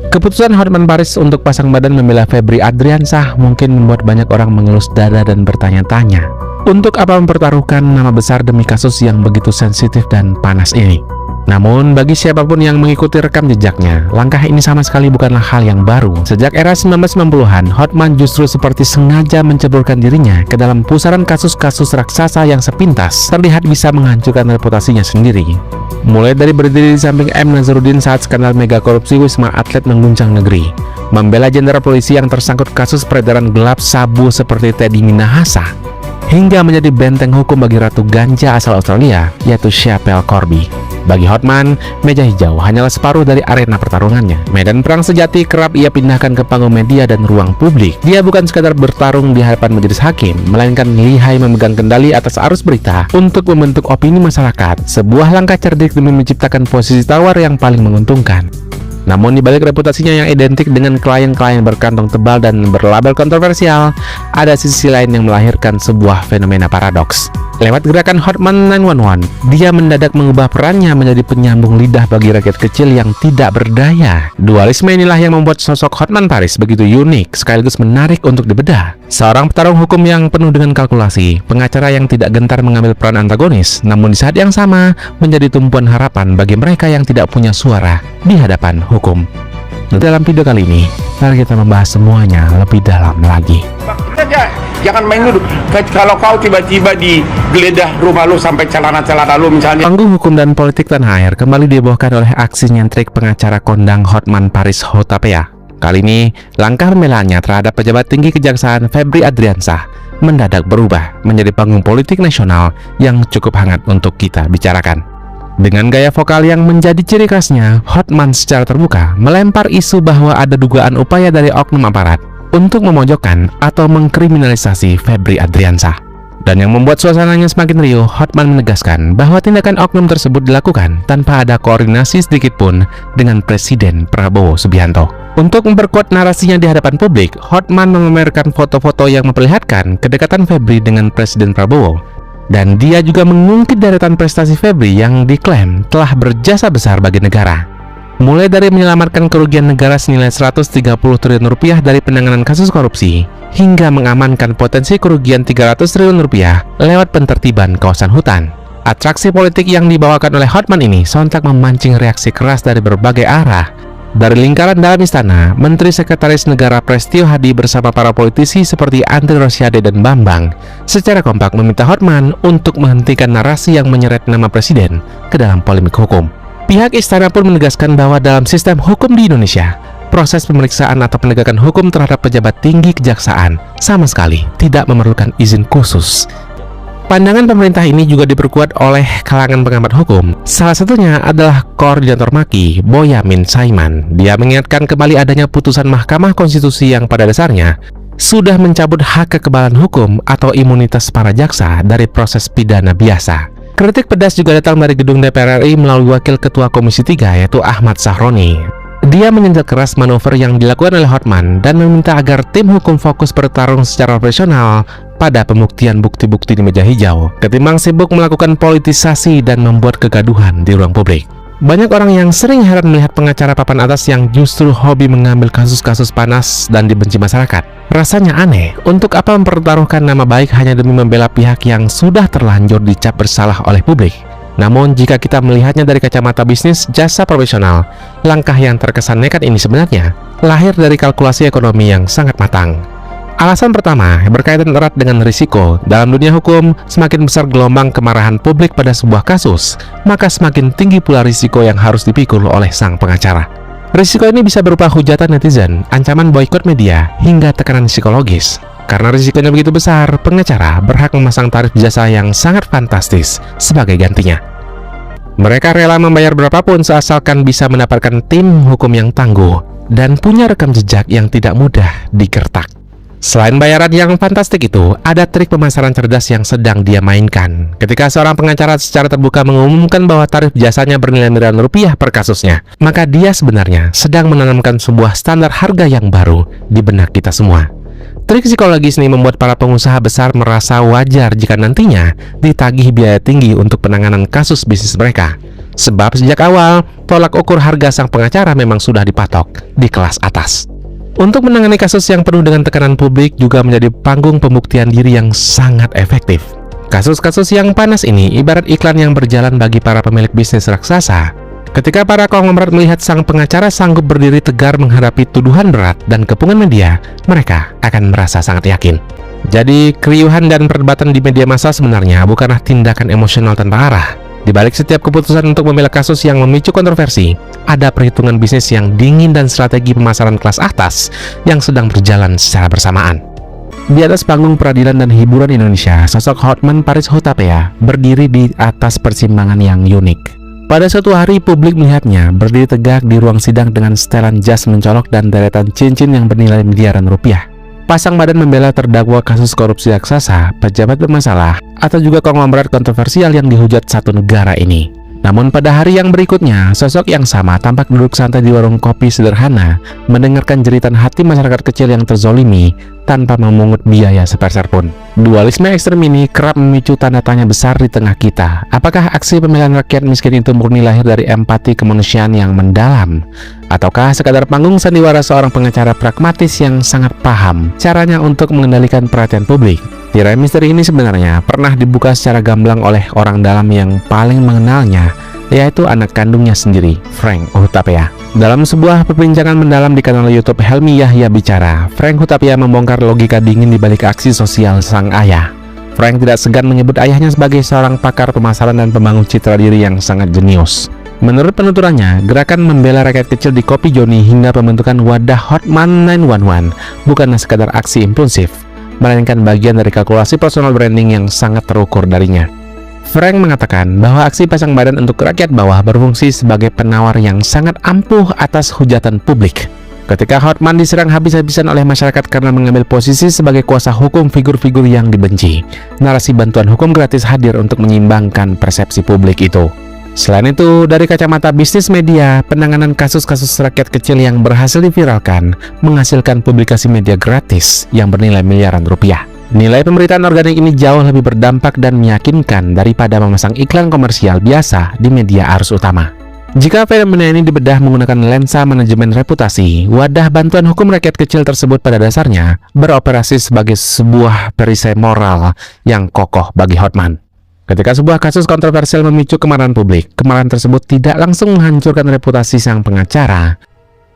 Keputusan Hotman Paris untuk pasang badan membela Febri Adriansah mungkin membuat banyak orang mengelus dada dan bertanya-tanya, untuk apa mempertaruhkan nama besar demi kasus yang begitu sensitif dan panas ini? Namun, bagi siapapun yang mengikuti rekam jejaknya, langkah ini sama sekali bukanlah hal yang baru. Sejak era 1990-an, Hotman justru seperti sengaja menceburkan dirinya ke dalam pusaran kasus-kasus raksasa yang sepintas terlihat bisa menghancurkan reputasinya sendiri. Mulai dari berdiri di samping M. Nazarudin saat skandal mega korupsi Wisma Atlet mengguncang negeri, membela jenderal polisi yang tersangkut kasus peredaran gelap sabu seperti Teddy Minahasa, hingga menjadi benteng hukum bagi ratu ganja asal Australia, yaitu Schapelle Corby. Bagi Hotman, meja hijau hanyalah separuh dari arena pertarungannya. Medan perang sejati kerap ia pindahkan ke panggung media dan ruang publik. Dia bukan sekadar bertarung di hadapan majelis hakim, melainkan lihai memegang kendali atas arus berita untuk membentuk opini masyarakat, sebuah langkah cerdik demi menciptakan posisi tawar yang paling menguntungkan. Namun di balik reputasinya yang identik dengan klien-klien berkantong tebal dan berlabel kontroversial, ada sisi lain yang melahirkan sebuah fenomena paradoks. Lewat gerakan Hotman 911, dia mendadak mengubah perannya menjadi penyambung lidah bagi rakyat kecil yang tidak berdaya. Dualisme inilah yang membuat sosok Hotman Paris begitu unik sekaligus menarik untuk dibedah. Seorang petarung hukum yang penuh dengan kalkulasi, pengacara yang tidak gentar mengambil peran antagonis, namun di saat yang sama menjadi tumpuan harapan bagi mereka yang tidak punya suara di hadapan hukum. Dalam video kali ini, mari kita membahas semuanya lebih dalam lagi. Jangan main dulu. Kalau kau tiba-tiba digeledah rumah lu sampai celana-celana lu misalnya. Panggung hukum dan politik tanah air kembali dibohkan oleh aksi nyentrik pengacara kondang Hotman Paris Hutapea. Kali ini, langkah pembelaannya terhadap pejabat tinggi kejaksaan Febri Adriansah mendadak berubah menjadi panggung politik nasional yang cukup hangat untuk kita bicarakan. Dengan gaya vokal yang menjadi ciri khasnya, Hotman secara terbuka melempar isu bahwa ada dugaan upaya dari oknum aparat untuk memojokkan atau mengkriminalisasi Febri Adriansah. Dan yang membuat suasananya semakin riuh, Hotman menegaskan bahwa tindakan oknum tersebut dilakukan tanpa ada koordinasi sedikit pun dengan Presiden Prabowo Subianto. Untuk memperkuat narasinya di hadapan publik, Hotman memamerkan foto-foto yang memperlihatkan kedekatan Febri dengan Presiden Prabowo. Dan dia juga mengungkit deretan prestasi Febri yang diklaim telah berjasa besar bagi negara. Mulai dari menyelamatkan kerugian negara senilai 130 triliun rupiah dari penanganan kasus korupsi, hingga mengamankan potensi kerugian 300 triliun rupiah lewat pentertiban kawasan hutan. Atraksi politik yang dibawakan oleh Hotman ini sontak memancing reaksi keras dari berbagai arah. Dari lingkaran dalam istana, Menteri Sekretaris Negara Prestio Hadi bersama para politisi seperti Andri Rosiade dan Bambang secara kompak meminta Hotman untuk menghentikan narasi yang menyeret nama presiden ke dalam polemik hukum. Pihak istana pun menegaskan bahwa dalam sistem hukum di Indonesia, proses pemeriksaan atau penegakan hukum terhadap pejabat tinggi kejaksaan sama sekali tidak memerlukan izin khusus. Pandangan pemerintah ini juga diperkuat oleh kalangan pengamat hukum. Salah satunya adalah Koordinator Maki, Boyamin Saiman. Dia mengingatkan kembali adanya putusan Mahkamah Konstitusi yang pada dasarnya sudah mencabut hak kekebalan hukum atau imunitas para jaksa dari proses pidana biasa. Kritik pedas juga datang dari gedung DPR RI melalui Wakil Ketua Komisi 3 yaitu Ahmad Sahroni. Dia meninjau keras manuver yang dilakukan oleh Hotman dan meminta agar tim hukum fokus bertarung secara profesional pada pembuktian bukti-bukti di meja hijau, ketimbang sibuk melakukan politisasi dan membuat kegaduhan di ruang publik. Banyak orang yang sering heran melihat pengacara papan atas yang justru hobi mengambil kasus-kasus panas dan dibenci masyarakat. Rasanya aneh, untuk apa mempertaruhkan nama baik hanya demi membela pihak yang sudah terlanjur dicap bersalah oleh publik. Namun jika kita melihatnya dari kacamata bisnis jasa profesional, langkah yang terkesan nekat ini sebenarnya lahir dari kalkulasi ekonomi yang sangat matang. Alasan pertama berkaitan erat dengan risiko. Dalam dunia hukum, semakin besar gelombang kemarahan publik pada sebuah kasus, maka semakin tinggi pula risiko yang harus dipikul oleh sang pengacara. Risiko ini bisa berupa hujatan netizen, ancaman boikot media, hingga tekanan psikologis. Karena risikonya begitu besar, pengacara berhak memasang tarif jasa yang sangat fantastis sebagai gantinya. Mereka rela membayar berapapun seasalkan bisa mendapatkan tim hukum yang tangguh dan punya rekam jejak yang tidak mudah digertak. Selain bayaran yang fantastik itu, ada trik pemasaran cerdas yang sedang dia mainkan. Ketika seorang pengacara secara terbuka mengumumkan bahwa tarif jasanya bernilai miliaran rupiah per kasusnya, maka dia sebenarnya sedang menanamkan sebuah standar harga yang baru di benak kita semua. Trik psikologis ini membuat para pengusaha besar merasa wajar jika nantinya ditagih biaya tinggi untuk penanganan kasus bisnis mereka. Sebab sejak awal, tolak ukur harga sang pengacara memang sudah dipatok di kelas atas. Untuk menangani kasus yang penuh dengan tekanan publik juga menjadi panggung pembuktian diri yang sangat efektif. Kasus-kasus yang panas ini ibarat iklan yang berjalan bagi para pemilik bisnis raksasa. Ketika para konglomerat melihat sang pengacara sanggup berdiri tegar menghadapi tuduhan berat dan kepungan media, mereka akan merasa sangat yakin. Jadi, keriuhan dan perdebatan di media massa sebenarnya bukanlah tindakan emosional tanpa arah. Di balik setiap keputusan untuk membela kasus yang memicu kontroversi, ada perhitungan bisnis yang dingin dan strategi pemasaran kelas atas yang sedang berjalan secara bersamaan. Di atas panggung peradilan dan hiburan Indonesia, sosok Hotman Paris Hutapea berdiri di atas persimpangan yang unik. Pada suatu hari, publik melihatnya berdiri tegak di ruang sidang dengan setelan jas mencolok dan deretan cincin yang bernilai miliaran rupiah. Pasang badan membela terdakwa kasus korupsi raksasa, pejabat bermasalah, atau juga konglomerat kontroversial yang dihujat satu negara ini. Namun pada hari yang berikutnya, sosok yang sama tampak duduk santai di warung kopi sederhana, mendengarkan jeritan hati masyarakat kecil yang terzolimi tanpa memungut biaya sepeser pun. Dualisme ekstrem ini kerap memicu tanda tanya besar di tengah kita. Apakah aksi pembelaan rakyat miskin itu murni lahir dari empati kemanusiaan yang mendalam? Ataukah sekadar panggung sandiwara seorang pengacara pragmatis yang sangat paham caranya untuk mengendalikan perhatian publik? Tirai misteri ini sebenarnya pernah dibuka secara gamblang oleh orang dalam yang paling mengenalnya, yaitu anak kandungnya sendiri, Frank Hutapea. Dalam sebuah perbincangan mendalam di kanal YouTube Helmi Yahya Bicara, Frank Hutapea membongkar logika dingin di balik aksi sosial sang ayah. Frank tidak segan menyebut ayahnya sebagai seorang pakar pemasaran dan pembangun citra diri yang sangat jenius. Menurut penuturannya, gerakan membela rakyat kecil di Kopi Joni hingga pembentukan wadah Hotman 911 bukanlah sekadar aksi impulsif, melainkan bagian dari kalkulasi personal branding yang sangat terukur darinya. Frank mengatakan bahwa aksi pasang badan untuk rakyat bawah berfungsi sebagai penawar yang sangat ampuh atas hujatan publik. Ketika Hotman diserang habis-habisan oleh masyarakat karena mengambil posisi sebagai kuasa hukum figur-figur yang dibenci, narasi bantuan hukum gratis hadir untuk menyimbangkan persepsi publik itu. Selain itu, dari kacamata bisnis media, penanganan kasus-kasus rakyat kecil yang berhasil diviralkan menghasilkan publikasi media gratis yang bernilai miliaran rupiah. Nilai pemberitaan organik ini jauh lebih berdampak dan meyakinkan daripada memasang iklan komersial biasa di media arus utama. Jika fenomena ini dibedah menggunakan lensa manajemen reputasi, wadah bantuan hukum rakyat kecil tersebut pada dasarnya beroperasi sebagai sebuah perisai moral yang kokoh bagi Hotman. Ketika sebuah kasus kontroversial memicu kemarahan publik, kemarahan tersebut tidak langsung menghancurkan reputasi sang pengacara.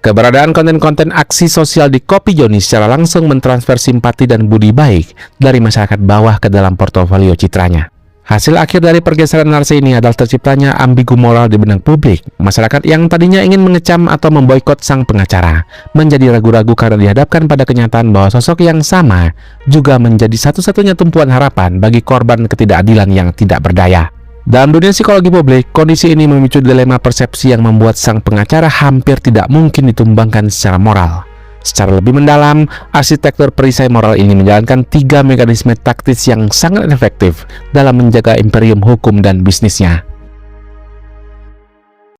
Keberadaan konten-konten aksi sosial di Kopi Joni secara langsung mentransfer simpati dan budi baik dari masyarakat bawah ke dalam portofolio citranya. Hasil akhir dari pergeseran narasi ini adalah terciptanya ambigu moral di benak publik. Masyarakat yang tadinya ingin mengecam atau memboikot sang pengacara menjadi ragu-ragu karena dihadapkan pada kenyataan bahwa sosok yang sama juga menjadi satu-satunya tumpuan harapan bagi korban ketidakadilan yang tidak berdaya. Dalam dunia psikologi publik, kondisi ini memicu dilema persepsi yang membuat sang pengacara hampir tidak mungkin ditumbangkan secara moral. Secara lebih mendalam, arsitektur perisai moral ini menjalankan 3 mekanisme taktis yang sangat efektif dalam menjaga imperium hukum dan bisnisnya.